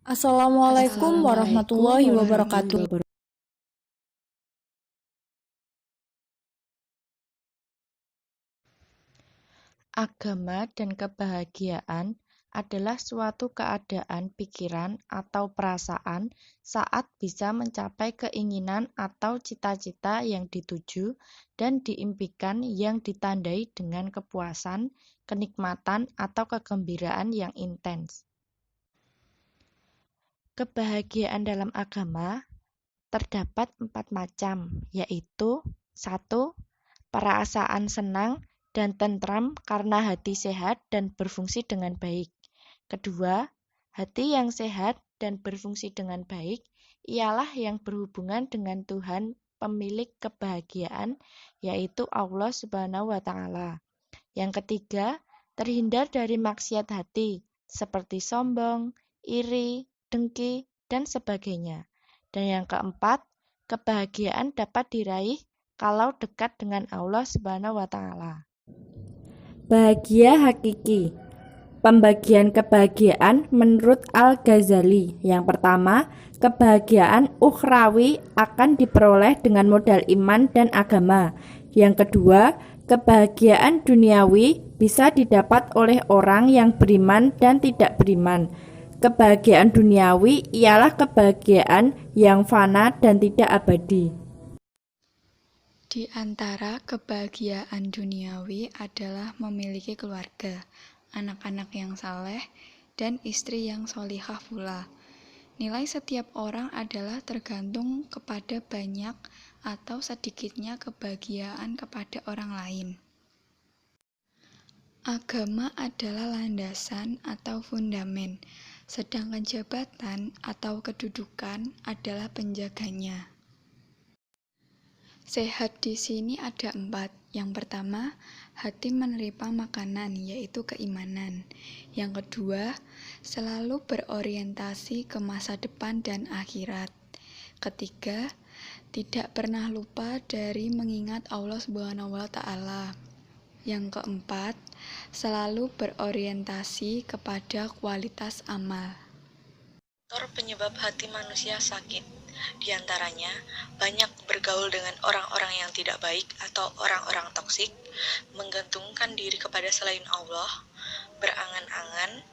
Assalamualaikum warahmatullahi wabarakatuh. Agama dan kebahagiaan adalah suatu keadaan pikiran atau perasaan saat bisa mencapai keinginan atau cita-cita yang dituju dan diimpikan yang ditandai dengan kepuasan, kenikmatan, atau kegembiraan yang intens. Kebahagiaan dalam agama terdapat 4 macam, yaitu 1. Perasaan senang dan tentram karena hati sehat dan berfungsi dengan baik. Kedua, hati yang sehat dan berfungsi dengan baik ialah yang berhubungan dengan Tuhan pemilik kebahagiaan, yaitu Allah Subhanahu wa Ta'ala. Yang ketiga, terhindar dari maksiat hati seperti sombong, iri, dengki, dan sebagainya. Dan yang keempat, kebahagiaan dapat diraih kalau dekat dengan Allah Subhanahu wa Ta'ala. Bahagia hakiki. Pembagian kebahagiaan menurut Al-Ghazali. Yang pertama, kebahagiaan ukhrawi akan diperoleh dengan modal iman dan agama. Yang kedua, kebahagiaan duniawi bisa didapat oleh orang yang beriman dan tidak beriman. Kebahagiaan duniawi ialah kebahagiaan yang fana dan tidak abadi. Di antara kebahagiaan duniawi adalah memiliki keluarga, anak-anak yang saleh, dan istri yang sholihah pula. Nilai setiap orang adalah tergantung kepada banyak atau sedikitnya kebahagiaan kepada orang lain. Agama adalah landasan atau fundamen, sedangkan jabatan atau kedudukan adalah penjaganya. Sehat di sini ada 4. Yang pertama, hati menerima makanan, yaitu keimanan. Yang kedua, selalu berorientasi ke masa depan dan akhirat. Ketiga, tidak pernah lupa dari mengingat Allah Subhanahu wa Ta'ala. Yang keempat, selalu berorientasi kepada kualitas amal. Faktor penyebab hati manusia sakit. Di antaranya, banyak bergaul dengan orang-orang yang tidak baik atau orang-orang toksik, menggantungkan diri kepada selain Allah, berangan-angan,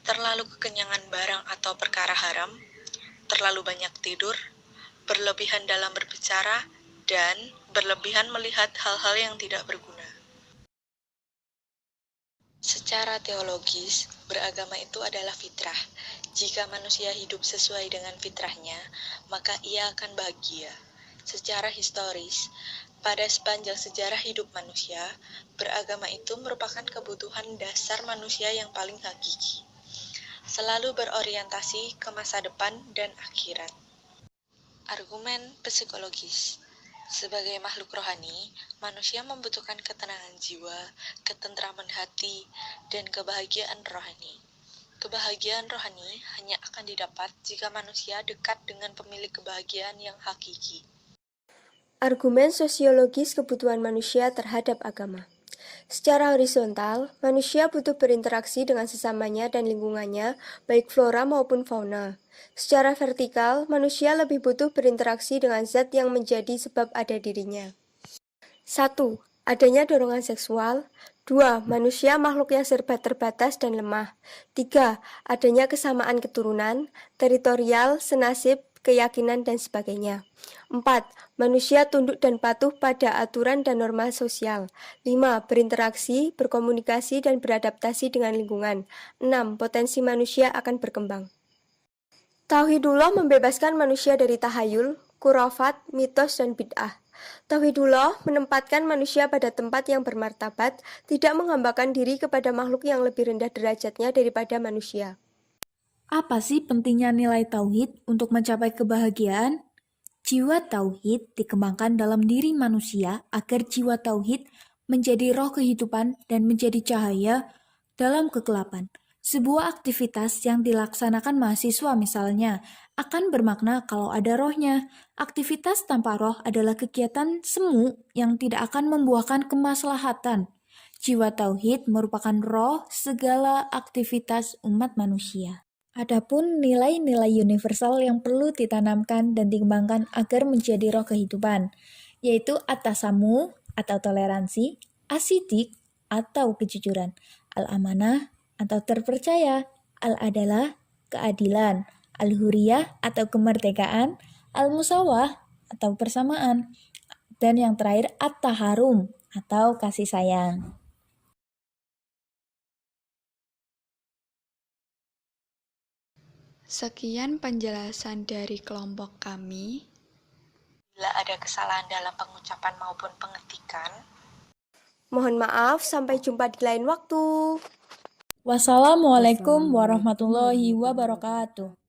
terlalu kekenyangan barang atau perkara haram, terlalu banyak tidur, berlebihan dalam berbicara, dan berlebihan melihat hal-hal yang tidak berguna. Secara teologis, beragama itu adalah fitrah. Jika manusia hidup sesuai dengan fitrahnya, maka ia akan bahagia. Secara historis, pada sepanjang sejarah hidup manusia, beragama itu merupakan kebutuhan dasar manusia yang paling hakiki. Selalu berorientasi ke masa depan dan akhirat. Argumen psikologis. Sebagai makhluk rohani, manusia membutuhkan ketenangan jiwa, ketentraman hati, dan kebahagiaan rohani. Kebahagiaan rohani hanya akan didapat jika manusia dekat dengan pemilik kebahagiaan yang hakiki. Argumen sosiologis kebutuhan manusia terhadap agama. Secara horizontal, manusia butuh berinteraksi dengan sesamanya dan lingkungannya, baik flora maupun fauna. Secara vertikal, manusia lebih butuh berinteraksi dengan zat yang menjadi sebab ada dirinya. 1. Adanya dorongan seksual. 2. Manusia makhluk yang serba terbatas dan lemah. 3. Adanya kesamaan keturunan, teritorial, senasib, keyakinan, dan sebagainya. 4. Manusia tunduk dan patuh pada aturan dan norma sosial. 5. Berinteraksi, berkomunikasi, dan beradaptasi dengan lingkungan. 6. Potensi manusia akan berkembang. Tauhidullah membebaskan manusia dari tahayul, khurafat, mitos, dan bid'ah. Tauhidullah menempatkan manusia pada tempat yang bermartabat, tidak menghambakan diri kepada makhluk yang lebih rendah derajatnya daripada manusia. Apa sih pentingnya nilai tauhid untuk mencapai kebahagiaan? Jiwa tauhid dikembangkan dalam diri manusia agar jiwa tauhid menjadi roh kehidupan dan menjadi cahaya dalam kegelapan. Sebuah aktivitas yang dilaksanakan mahasiswa misalnya akan bermakna kalau ada rohnya. Aktivitas tanpa roh adalah kegiatan semu yang tidak akan membuahkan kemaslahatan. Jiwa tauhid merupakan roh segala aktivitas umat manusia. Adapun nilai-nilai universal yang perlu ditanamkan dan dikembangkan agar menjadi roh kehidupan, yaitu at-tasamuh atau toleransi, as-siddiq atau kejujuran, al-amanah atau terpercaya, al-adalah keadilan, al-huriyah atau kemerdekaan, al-musawah atau persamaan, dan yang terakhir at-taharum atau kasih sayang. Sekian penjelasan dari kelompok kami. Bila ada kesalahan dalam pengucapan maupun pengetikan, Mohon maaf, sampai jumpa di lain waktu. Wassalamualaikum warahmatullahi wabarakatuh.